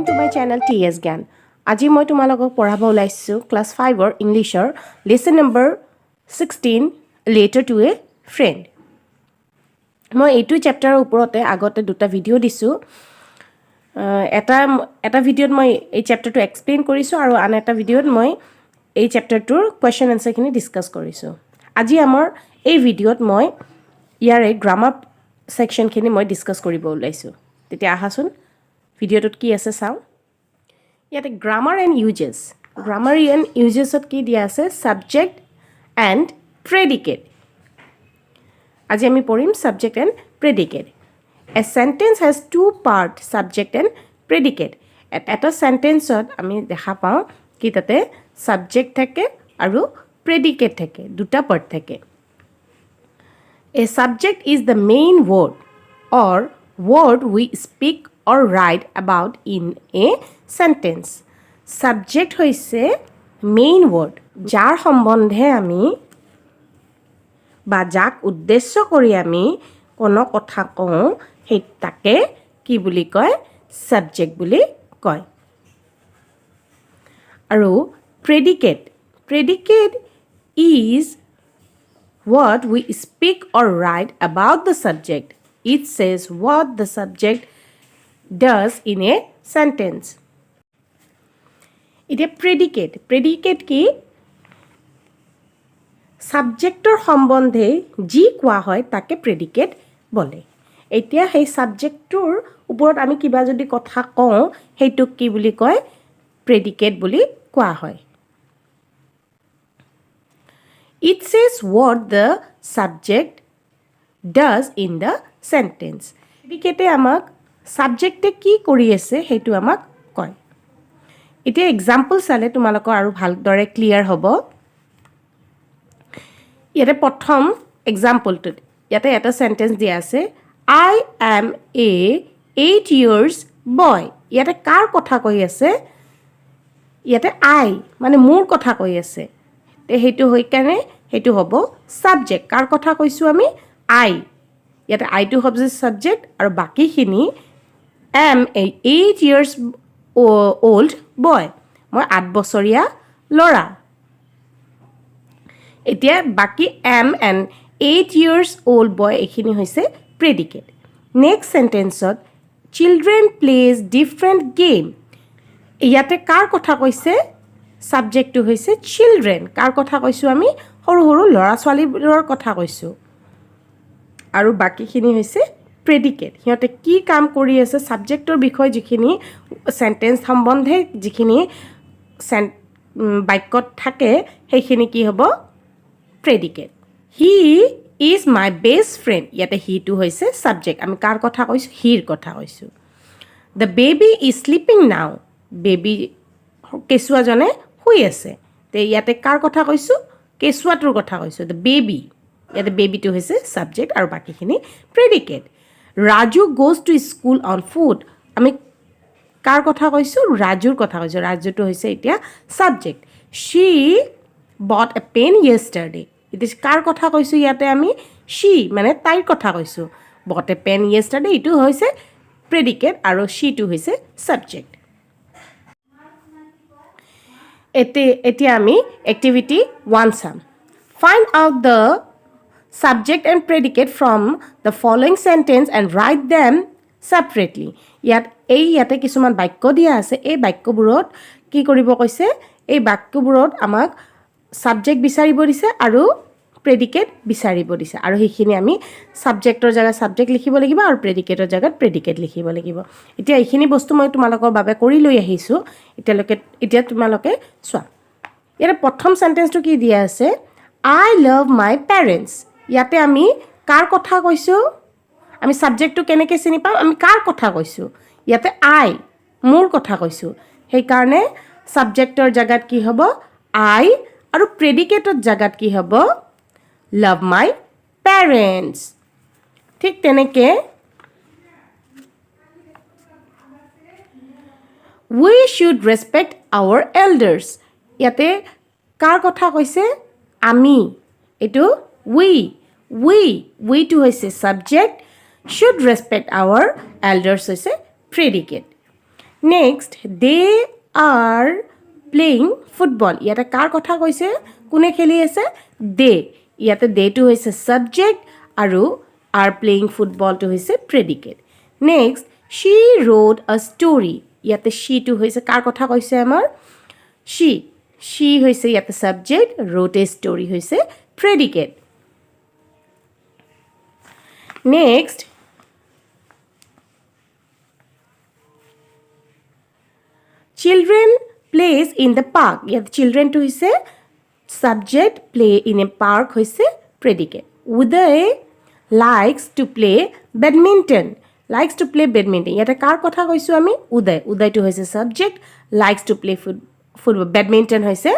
to my channel TS Gyan. আজি মই তোমালোকক পঢ়াব ওলাইছো ক্লাস 5 ৰ ইংলিছৰ lesson number 16 later to a friend. মই এইটো চেপ্টাৰৰ ওপৰতে আগতে দুটা ভিডিও দিছো. এটা ভিডিওত মই এই চেপ্টাৰটো এক্সপ্লেইন কৰিছো আৰু আন এটা ভিডিওত মই এই চেপ্টাৰটোৰ কোৱেশ্চন আনসাৰ খিনি ডিসকাস কৰিছো. আজি আমাৰ এই ভিডিওত মই ইয়াৰে গ্ৰামাৰ সেকশন খিনি মই ডিসকাস কৰিব ওলাইছো. তেতিয়া আহাচোন ভিডিওটোত কি আছে চাও. ইয়াতে grammar and uses. Grammar and ইউজেছত কি দিয়া আছে? Subject and predicate. আজি আমি পঢ়িম subject and predicate. A sentence has two parts, subject and predicate. এটা সেন্টেন্সত আমি দেখা পাওঁ কি তাতে সাবজেক্ট থাকে আৰু প্ৰেডিকেট থাকে, দুটা পাৰ্ট থাকে. A subject is the main word or word we speak or write about in a sentence. Subject হৈছে main word, যাৰ সম্বন্ধে আমি বা যাক উদ্দেশ্য কৰি আমি কোনো কথা কওঁ সেই তাকে কি বুলি কয়? সাবজেক্ট বুলি কয়. আৰু predicate. Predicate is what we speak or write about the subject. It says what the subject does in a sentence. এতিয়া প্ৰেডিকেট. প্ৰেডিকেট কি? সাবজেক্টৰ সম্বন্ধে যি কোৱা হয় তাকে প্ৰেডিকেট বলে. এতিয়া সেই সাবজেক্টৰ ওপৰত আমি কিবা যদি কথা কওঁ সেইটোক কি বুলি কয়? প্ৰেডিকেট বুলি কোৱা হয়. It says what the subject does in the sentence. প্ৰেডিকেটে আমাক সাবজেক্টে কি কৰি আছে সেইটো আমাক কয়. এতিয়া এক্সাম্পল চালে তোমালোকৰ আৰু ভালদৰে ক্লিয়াৰ হ'ব. ইয়াতে প্ৰথম এক্সাম্পলটোত ইয়াতে এটা সেন্টেন্স দিয়া আছে, I am a 8 years boy. ইয়াতে কাৰ কথা কৈ আছে? ইয়াতে I মানে মোৰ কথা কৈ আছে. তে সেইটো হৈ কেনে সেইটো হ'ব সাবজেক্ট. কাৰ কথা কৈছো আমি? I. ইয়াতে I টো হ'ব সাবজেক্ট আৰু বাকিখিনি am a 8 years old boy. মই 8 বছৰীয়া ল'ৰা. এতিয়া বাকি am and 8 years old boy এইখিনি হৈছে প্ৰেডিকেট. নেক্সট সেন্টেন্সত children plays different game. ইয়াতে কাৰ কথা কৈছে? সাবজেক্টটো হৈছে children. কাৰ কথা কৈছো আমি? সৰু সৰু ল'ৰা ছোৱালীবোৰৰ কথা কৈছো. আৰু বাকিখিনি হৈছে প্ৰেডিকেট. সিহঁতে কি কাম কৰি আছে সাবজেক্টৰ বিষয় যিখিনি সেন্টেন্স সম্বন্ধে যিখিনি বাক্যত থাকে সেইখিনি কি হ'ব? Predicate. He is my best friend. ইয়াতে he টো হৈছে সাবজেক্ট. আমি কাৰ কথা কৈছো? হিৰ কথা কৈছো. The baby is sleeping now. Baby কেঁচুৱাজনে শুই আছে. তে ইয়াতে কাৰ কথা কৈছো? কেঁচুৱাটোৰ কথা কৈছো. The baby. ইয়াতে বেবিটো হৈছে সাবজেক্ট আৰু বাকিখিনি predicate. Raju goes to school on foot. আমি কাৰ কথা কৈছো? ৰাজুৰ কথা কৈছো. ৰাজুটো হৈছে এতিয়া subject. She bought a pen yesterday. এতিয়া কাৰ কথা কৈছো? ইয়াতে আমি she মানে তাইৰ কথা কৈছো. bought a pen yesterday ইটো হৈছে প্ৰেডিকেট আৰু she টো হৈছে সাবজেক্ট. এতিয়া আমি এক্টিভিটি 1 চাম. Find out the subject and predicate from the following sentence and write them separately. ইয়াতে কিছুমান বাক্য দিয়া আছে. এই বাক্যবোৰত কি কৰিব কৈছে? এই বাক্যবোৰত আমাক সাবজেক্ট বিচাৰিব দিছে আৰু প্ৰেডিকেট বিচাৰিব দিছে. আৰু সেইখিনি আমি সাবজেক্টৰ জাগাত সাবজেক্ট লিখিব লাগিব আৰু প্ৰেডিকেটৰ জাগাত প্ৰেডিকেট লিখিব লাগিব. এতিয়া এইখিনি বস্তু মই তোমালোকৰ বাবে কৰি লৈ আহিছো. এতিয়া তোমালোকে চোৱা. ইয়াতে প্ৰথম সেন্টেন্সটো কি দিয়া আছে? I love my parents. ইয়াতে আমি কাৰ কথা কৈছো? আমি সাবজেক্টটো কেনেকৈ চিনি পাম? আমি কাৰ কথা কৈছো? ইয়াতে I মোৰ কথা কৈছো. সেইকাৰণে সাবজেক্টৰ জাগাত কি হ'ব? I আৰু প্ৰেডিকেটৰ জাগাত কি হ'ব? love my parents. ঠিক তেনেকৈ we should respect our elders. ইয়াতে কাৰ কথা কৈছে? আমি. এইটো we টো হৈছে subject. should respect our elders হৈছে predicate. নেক্সট দে আৰ প্লেয়িং ফুটবল ইয়াতে কাৰ কথা কৈছে কোনে খেলি আছে দে ইয়াতে দেটো হৈছে ছাবজেক্ট আৰু আৰ প্লেয়িং ফুটবলটো হৈছে প্ৰেডিকেট নেক্সট শ্বি ৰোড আ ষ্টৰী ইয়াতে শ্বীটো হৈছে কাৰ কথা কৈছে আমাৰ শ্বি হৈছে ইয়াতে ছাবজেক্ট ৰোড এ ষ্টৰী হৈছে প্ৰেডিকেট next children plays in the park ইয়াত children to হৈছে subject play in a park হৈছে predicate Uday likes to play badminton ইয়াতে কাৰ কথা কৈছো আমি উদয় to হৈছে subject likes to play football badminton হৈছে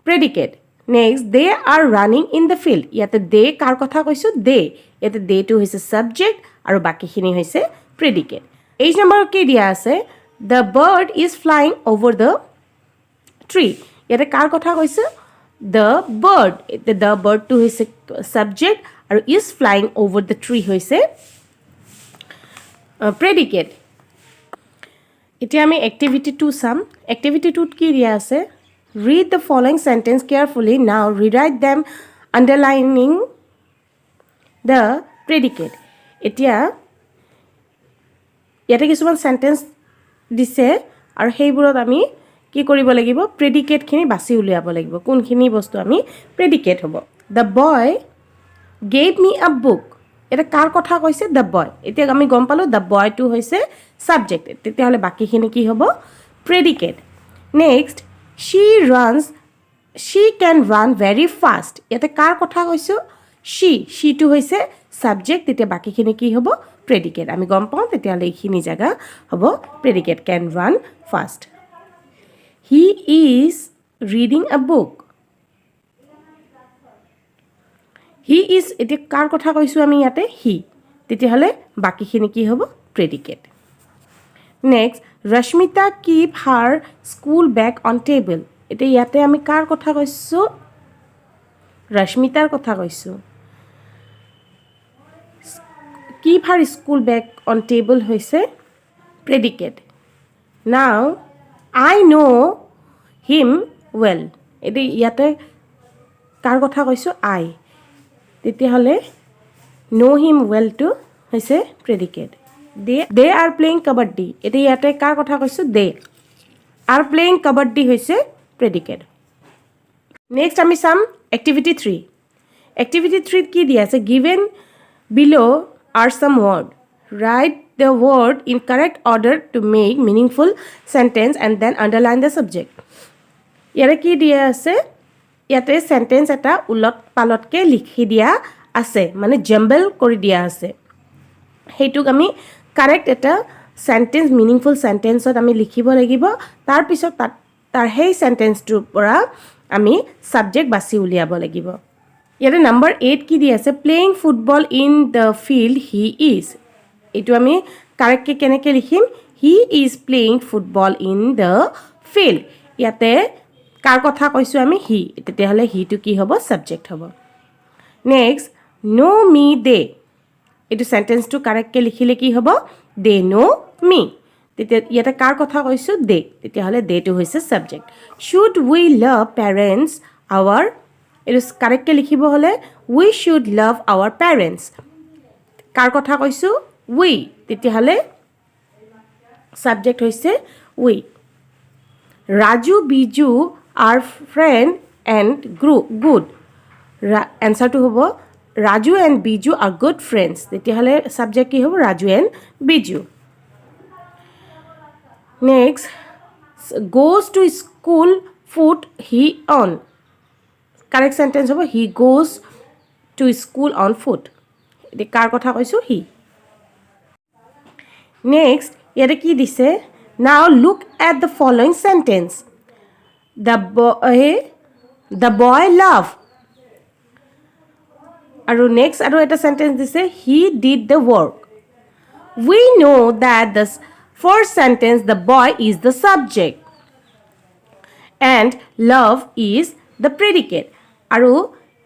predicate next they are running in the field ইয়াতে they কাৰ কথা কৈছো ইয়াতে they to হৈছে subject আৰু বাকিখিনি হৈছে predicate এই নম্বৰ কি দিয়া আছে The bird is flying over the tree. ইয়াতে কাৰ কথা কৈছে the bird to হৈছে subject আৰু is flying over the tree হৈছে predicate এতিয়া আমি activity 2 চাম activity 2 কি দিয়া আছে read the following sentence carefully now rewrite them underlining the predicate এতিয়া ইয়াতে কিছুমান sentence দিছে আৰু সেইবোৰত আমি কি কৰিব লাগিব প্ৰেডিকেটখিনি বাছি উলিয়াব লাগিব কোনখিনি বস্তু আমি প্ৰেডিকেট হ'ব the boy gave me a book এটা কাৰ কথা কৈছে দ্য বয় এতিয়া আমি গম পালোঁ দ্য বয়টো হৈছে ছাবজেক্ট তেতিয়াহ'লে বাকীখিনি কি হ'ব প্ৰেডিকেট নেক্সট শ্বি কেন ৰান ভেৰি ফাষ্ট ইয়াতে কাৰ কথা কৈছোঁ শ্বীটো হৈছে ছাবজেক্ট তেতিয়া বাকীখিনি কি হ'ব predicate আমি গম পাওঁ তেতিয়াহ'লে এইখিনি জাগা হ'ব predicate can run fast he is reading a book he is এতিয়া কাৰ কথা কৈছোঁ আমি ইয়াতে তেতিয়াহ'লে বাকীখিনি কি হ'ব predicate next Rashmita keep her school bag on table এতিয়া ইয়াতে আমি কাৰ কথা কৈছোঁ ৰশ্মিতাৰ কথা কৈছোঁ keep her school bag on table হৈছে predicate now I know him well এটি ইয়াতে কাৰ কথা কৈছোঁ I তেতিয়াহ'লে know him well to হৈছে predicate they are playing kabaddi এটি ইয়াতে কাৰ কথা কৈছোঁ they are playing kabaddi হৈছে predicate next আমি চাম activity 3 কি দিয়া আছে given below are some word write the word in correct order to make meaningful sentence and then underline the subject ইয়াৰে কি দিয়া আছে ইয়াতে sentence এটা উলট পালটকে লিখি দিয়া আছে মানে জম্বল কৰি দিয়া আছে হেতুক আমি কাৰেক্ট এটা sentence meaningful sentenceত আমি লিখিব লাগিব তাৰ পিছত তাৰ সেই sentenceটোৰ পৰা আমি subject বাছি উলিয়াব লাগিব ইয়াতে নম্বৰ 8 কি দি আছে playing football in the field he is এইটো আমি কাৰেক্টকে কেনেকৈ লিখিম he is playing football in the field ইয়াতে কাৰ কথা কৈছোঁ আমি তেতিয়াহ'লে হিটো কি হ'ব ছাবজেক্ট হ'ব নেক্সট ন' মি দে এইটো চেণ্টেন্সটো কাৰেক্টকৈ লিখিলে কি হ'ব দে ন' মি তেতিয়া ইয়াতে কাৰ কথা কৈছোঁ দে তেতিয়াহ'লে দেটো হৈছে subject should we love parents our এইটো কাৰেক্টকৈ লিখিব হ'লে we should love our parents কাৰ কথা কৈছোঁ উই তেতিয়াহ'লে ছাবজেক্ট হৈছে we Raju Biju are friend and good এনচাৰটো হ'ব Raju and Biju are good friends তেতিয়াহ'লে ছাবজেক্ট কি হ'ব Raju and Biju next goes to school foot he on correct sentence হ'ব he goes to school on foot এতিয়া কাৰ কথা কৈছোঁ হি নেক্সট ইয়াতে কি দিছে now look at the following sentence the boy love আৰু নেক্সট আৰু এটা চেণ্টেন্স দিছে he did the work we know' that the first sentence the boy is the subject and love is the predicate আৰু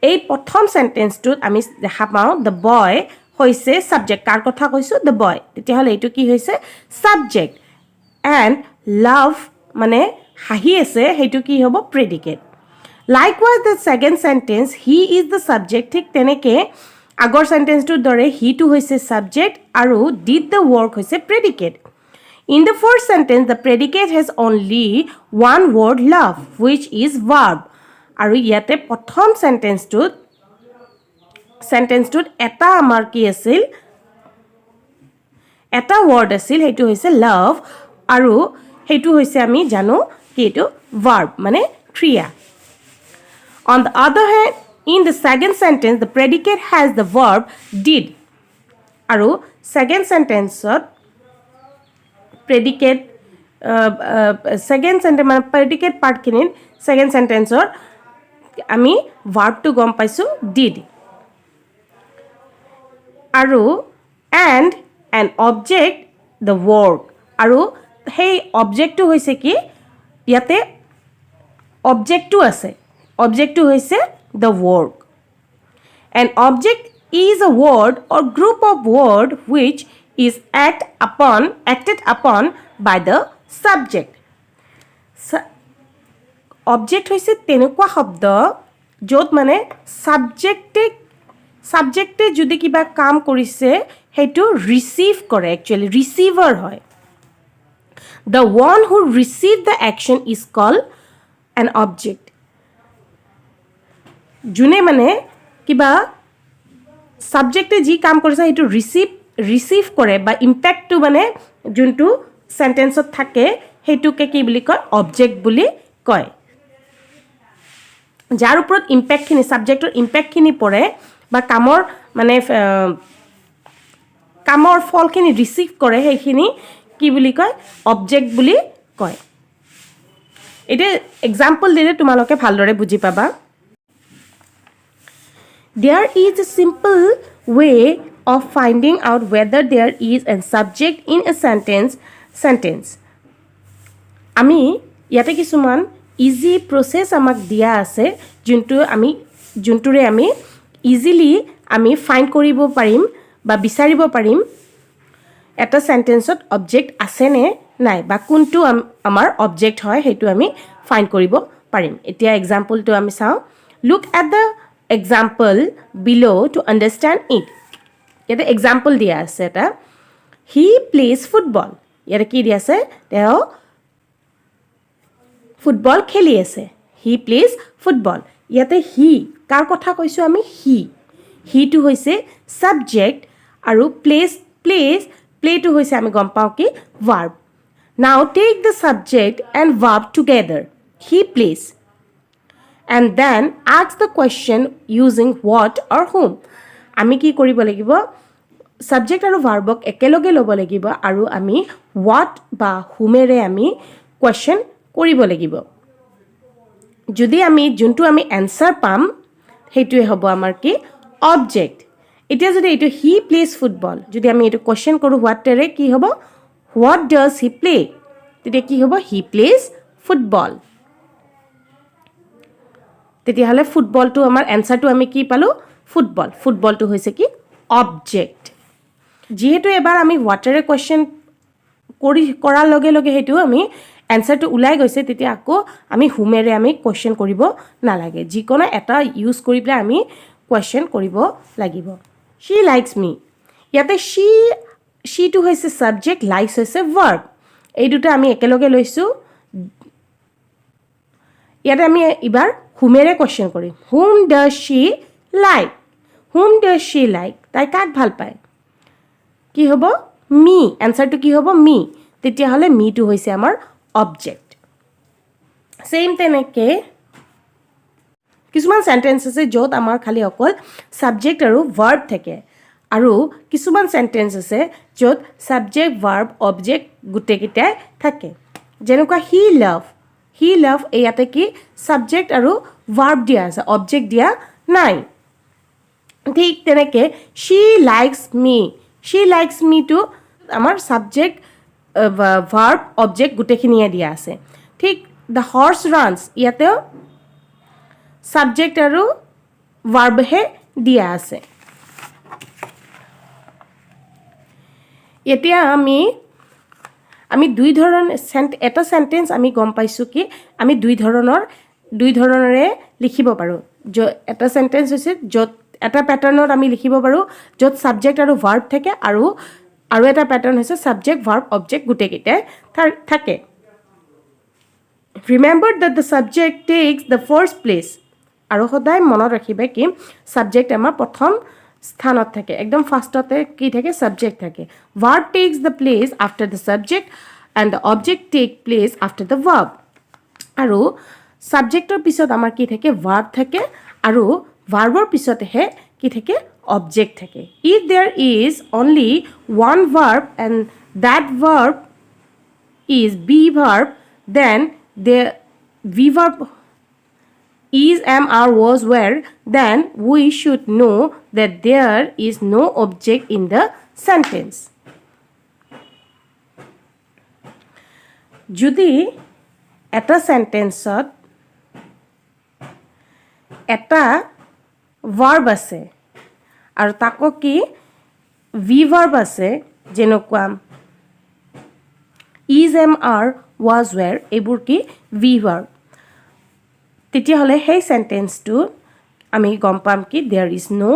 এই প্ৰথম চেণ্টেন্সটোত আমি দেখা পাওঁ দ্য বয় হৈছে ছাবজেক্ট কাৰ কথা কৈছোঁ দ্য বয় তেতিয়াহ'লে এইটো কি হৈছে ছাবজেক্ট and love মানে হাঁহি আছে সেইটো কি হ'ব predicate. Likewise the second sentence he is the subject ঠিক তেনেকে আগৰ সেন্টেন্সটোৰ দৰে he টো হৈছে subject আৰু did the work হৈছে predicate. In the first sentence the predicate has only one word love which is verb. আৰু ইয়াতে প্ৰথম সেন্টেন্সটোত এটা আমাৰ কি আছিল এটা word আছিল সেইটো হৈছে love আৰু সেইটো হৈছে আমি জানো কি এইটো verb মানে ক্ৰিয়া. On the other hand, in the second sentence, the predicate has the verb did. Aru second sentence predicate second sentence predicate part kinin second sentence ami verb to gom paisu did. Aru and an object the work. Aru hey object to hoise ki yate object to ase. Object to hoise the work. An object is a word or group of word which is acted upon by the subject. Object hoise tenukwa শব্দ য'ত মানে subject যদি কিবা কাম কৰিছে হেতু receive কৰে actually receiver হয়. The one who received the action is called an object. যোনে মানে কিবা সাবজেক্টে যি কাম কৰিছে সেইটো ৰিসিভ কৰে বা ইম্প্যাক্টটো মানে যোনটো সেন্টেন্সত থাকে হেতুকে কি বুলি কয় অবজেক্ট বুলি কয়. যাৰ ওপৰত ইম্প্যাক্টখিনি সাবজেক্টৰ ইম্প্যাক্টখিনি পৰে বা কামৰ মানে কামৰ ফলখিনি ৰিসিভ কৰে সেইখিনি কি বুলি কয় অবজেক্ট বুলি কয়. এটা এক্সাম্পল দিলে তোমালোকে ভালদৰে বুজি পাবা. There is a simple way of finding out whether there is a subject in a sentence. Ami yate kisuman easy process amak dia ase junture ami easily ami find koribo parim ba bisaribo parim eta sentence ot object ase ne nai ba kuntu amar object hoy hetu ami find koribo parim. Etia example to ami sao. Look at the example below to understand it. Yete example dia ase eta he plays football. Yete ki dia ase teo football kheli ase. He plays football. Yete he kar kotha koisu ami he to hoise subject aru play to hoise ami gom pao ki verb. Now take the subject and verb together. He plays. And then ask the question using what or whom. Ami ki koribo lagibo subject aru verb ok ekeloge lobo lagibo aru ami what ba whomere ami question koribo lagibo. Jodi ami juntu ami answer pam hetu hobo amar ki object. Etia jodi etu he plays football jodi ami etu question koru what tere ki hobo what does he play tete ki hobo he plays football. তেতিয়াহলে ফুটবলটো আমাৰ এনসাৰটো আমি কি পালো ফুটবলটো হৈছে কি object. যেহেতু এবাৰ আমি ওয়াটাৰে কোৱেশ্চন কৰাৰ লগে লগে হেতু আমি এনসাৰটো উলাই গৈছে তেতিয়া আকৌ আমি হুমেৰে আমি কোৱেশ্চন কৰিব নালাগে. যিকোনো এটা ইউজ কৰি পেলাই আমি কোৱেশ্চন কৰিব লাগিব. she likes me. ইয়াতে she টো হৈছে সাবজেক্ট likes হৈছে verb. এই দুটা আমি একেলগে লৈছো. ইয়াতে আমি এবাৰ whomere question kori. Whom does she like? Whom does she like? Tai kak bhal pae? Ki hobo? Me. Answer to ki hobo? Me. Tetia hole me to hoise amar object. Same teneke kisuman sentences e jot amar khali okol subject aru verb theke. Aru kisuman sentences e jot subject verb object gute kite thake. Jenuka he love eyate ki subject aru verb dia ase object dia nai. Thik teneke she likes me to amar subject verb object gute khiniye dia ase. Thik the horse runs yate subject aru verb he dia ase. Etia ami আমি দুই ধৰণ এটা sentence আমি গম পাইছোঁ কি আমি দুই ধৰণৰে লিখিব পাৰোঁ এটা সেন্টেন্স হৈছে য'ত এটা প্যাটাৰ্ণত আমি লিখিব পাৰোঁ য'ত সাবজেক্ট আৰু ভাৰ্ব থাকে আৰু এটা প্যাটাৰ্ণ হৈছে সাবজেক্ট ভাৰ্ব অবজেক্ট গোটেইকেইটাই থাকে remember that the subject takes the first place আৰু সদায় মনত ৰাখিবা কি সাবজেক্ট আমাৰ প্ৰথম স্থানত থাকে একদম ফাৰ্ষ্টতে কি থাকে সাবজেক্ট থাকে verb takes the place after the subject and the object take place after the verb আৰু সাবজেক্টৰ পিছত আমাৰ কি থাকে verb থাকে আৰু ভাৰ্বৰ পিছতহে কি থাকে object থাকে if there is only one verb and that verb is be verb then the be verb is am are was were then we should know that there is no object in the sentence যদি এটা সেন্টেন্সত এটা verb আছে আৰু তাকো কি be verb আছে যেনেকুৱা is am are was were এইবোৰ কি be verb তেতিয়াহ'লে সেই সেন্টেন্সটো আমি গম পাম কি there is no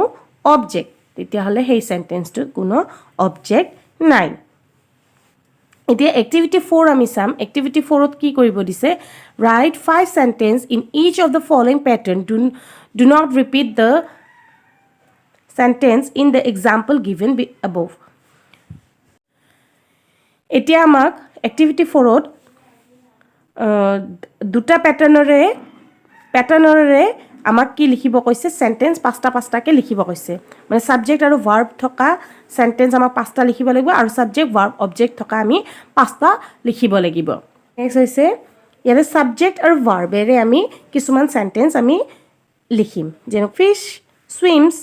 object তেতিয়াহ'লে সেই সেন্টেন্সটোত কোনো অবজেক্ট নাই এতিয়া এক্টিভিটি 4 আমি চাম এক্টিভিটি 4ত কি কৰিব দিছে write 5 sentence in each of the following pattern do not repeat the sentence in the example given above এতিয়া আমাক এক্টিভিটি 4ত দুটা প্যাটাৰ্ণৰে আমাক কি লিখিব কৈছে সেন্টেন্স পাঁচটাকে লিখিব কৈছে মানে সাবজেক্ট আৰু ভাৰ্ব থকা সেন্টেন্স আমাক পাঁচটা লিখিব লাগিব আৰু সাবজেক্ট ভাৰ্ব অবজেক্ট থকা আমি পাঁচটা লিখিব লাগিব নেক্সট হৈছে ইয়াতে সাবজেক্ট আৰু ভাৰ্বেৰে আমি কিছুমান সেন্টেন্স আমি লিখিম যেনে fish swims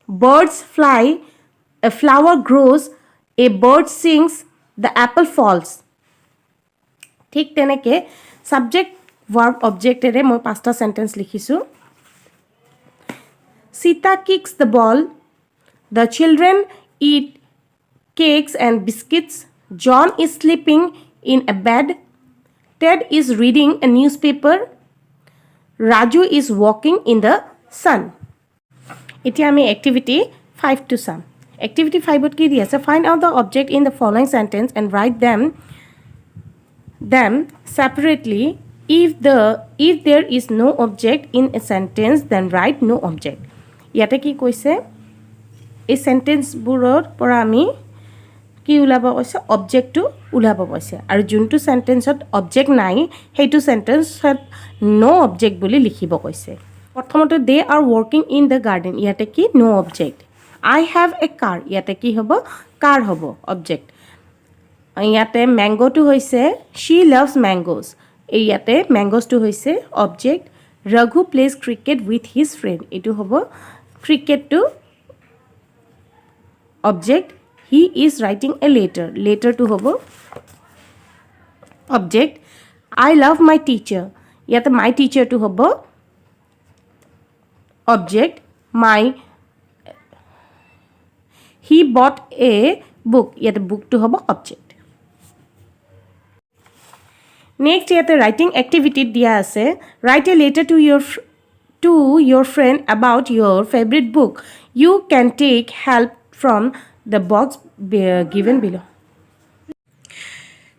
birds fly a flower grows a bird sings the apple falls ঠিক তেনেকে সাবজেক্ট verb objectৰে মই পাঁচটা সেন্টেন্স লিখিছোঁ Sita kicks the ball the children eat cakes and biscuits John is sleeping in a bed Ted is reading a newspaper Raju is walking in the sun এতিয়া আমি activity 5 to sum activity 5ত কি দি আছে find out the object in the following sentence and write them separately if there is no object in a sentence then write no object ইয়াতে কি কৈছে এই সেন্টেন্সবোৰৰ পৰা আমি কি উলাব কৈছে অবজেক্টটো উলাব কৈছে আৰু যোনটো সেন্টেন্সত অবজেক্ট নাই সেইটো সেন্টেন্সত নো অবজেক্ট বুলি লিখিব কৈছে প্ৰথমতে they are working in the garden ইয়াতে কি নো অবজেক্ট আই হেভ এ কাৰ ইয়াতে কি হ'ব কাৰ হ'ব অবজেক্ট ইয়াতে ম্যাঙ্গোটো হৈছে she loves mangoes ইয়াতে ম্যাঙ্গোসটো হৈছে object Raghu plays cricket with his friend এইটো হ'ব ক্ৰিকেটটো object he is writing a letter to hobo object I love my teacher yata my teacher to hobo object my he bought a book yata book to hobo object next yata writing activity dia ase write a letter to your friend about your favorite book you can take help from the box given below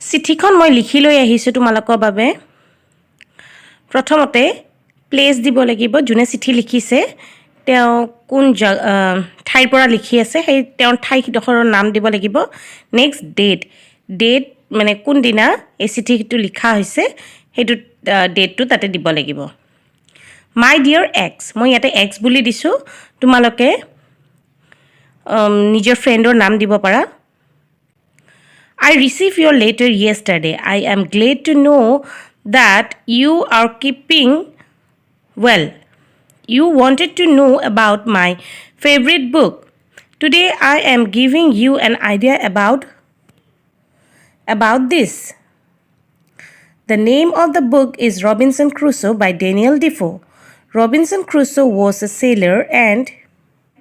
চিঠিখন মই লিখি লৈ আহিছোঁ তোমালোকৰ বাবে প্ৰথমতে place দিব লাগিব যোনে চিঠি লিখিছে তেওঁ কোন ঠাইৰ পৰা লিখি আছে সেই তেওঁৰ ঠাইডোখৰৰ নাম দিব লাগিব নেক্সট ডেট মানে কোন দিনা এই চিঠিটো লিখা হৈছে সেইটো ডেটটো তাতে দিব লাগিব মাই ডিয়াৰ এক্স মই ইয়াতে এক্স বুলি দিছোঁ তোমালোকে নিজৰ ফ্ৰেণ্ডৰ নাম দিব পাৰা I received your letter yesterday. I am glad to know that you are keeping well. You wanted to know about my favorite book. Today I am giving you an idea about this. The name of the book is Robinson Crusoe by Daniel Defoe. Robinson Crusoe was a sailor and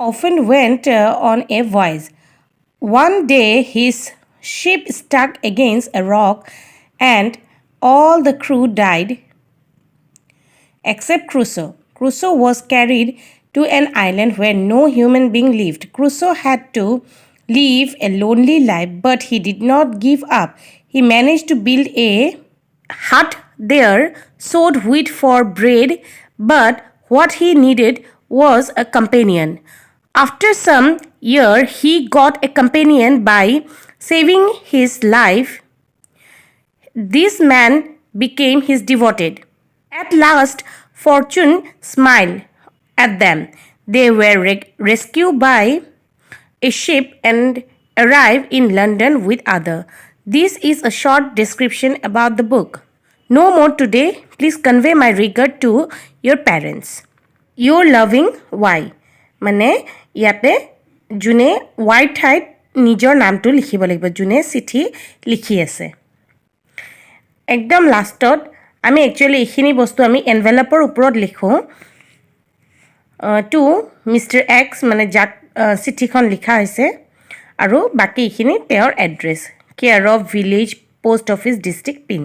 often went on a voyage. One day his ship stuck against a rock and all the crew died except Crusoe. Crusoe was carried to an island where no human being lived. Crusoe had to live a lonely life, but he did not give up. He managed to build a hut there, sowed wheat for bread, but what he needed was a companion. After some years, he got a companion by saving his life. This man became his devoted. At last, fortune smiled at them. They were rescued by a ship and arrived in London with other. This is a short description about the book. No more today. Please convey my regard to your parents. Your loving Y. মানে ইয়াতে যোনে Y ঠাইত নিজৰ নামটো লিখিব লাগিব যোনে চিঠি লিখি আছে একদম লাষ্টত আমি একচুয়ালি এইখিনি বস্তু আমি এনভেলপৰ ওপৰত লিখো টু মিস্টাৰ এক্স মানে যাক চিঠিখন লিখা হৈছে আৰু বাকি এইখিনি তেওঁৰ address care of village post office district pin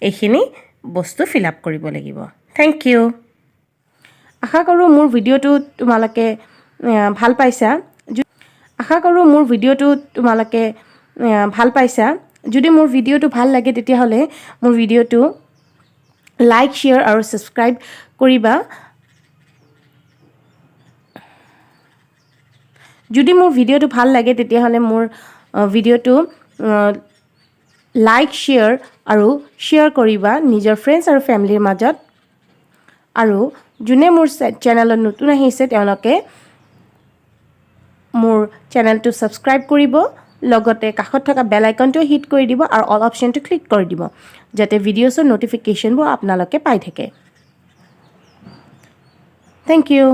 এইখিনি বস্তু ফিল আপ কৰিব লাগিব থ্যাংক ইউ আশা কৰোঁ মোৰ ভিডিঅ'টো তোমালোকে ভাল পাইছা যদি মোৰ ভিডিঅ'টো ভাল লাগে তেতিয়াহ'লে মোৰ ভিডিঅ'টো লাইক শ্বেয়াৰ আৰু সাবস্ক্ৰাইব কৰিবা যদি মোৰ ভিডিঅ'টো ভাল লাগে তেতিয়াহ'লে মোৰ ভিডিঅ'টো লাইক শ্বেয়াৰ আৰু শ্বেয়াৰ কৰিবা নিজৰ ফ্ৰেণ্ডছ আৰু ফ্যামিলিৰ মাজত আৰু যোনে মোৰ চেনেলত নতুন আহিছে তেওঁলোকে মোৰ চেনেলটো সাবস্ক্ৰাইব কৰিব লগতে কাষত থকা বেল আইকনটো হিট কৰি দিব আৰু অল অপচনটো ক্লিক কৰি দিব যাতে ভিডিঅ'ছৰ নটিফিকেশনবোৰ আপোনালোকে পাই থাকে থ্যাংক ইউ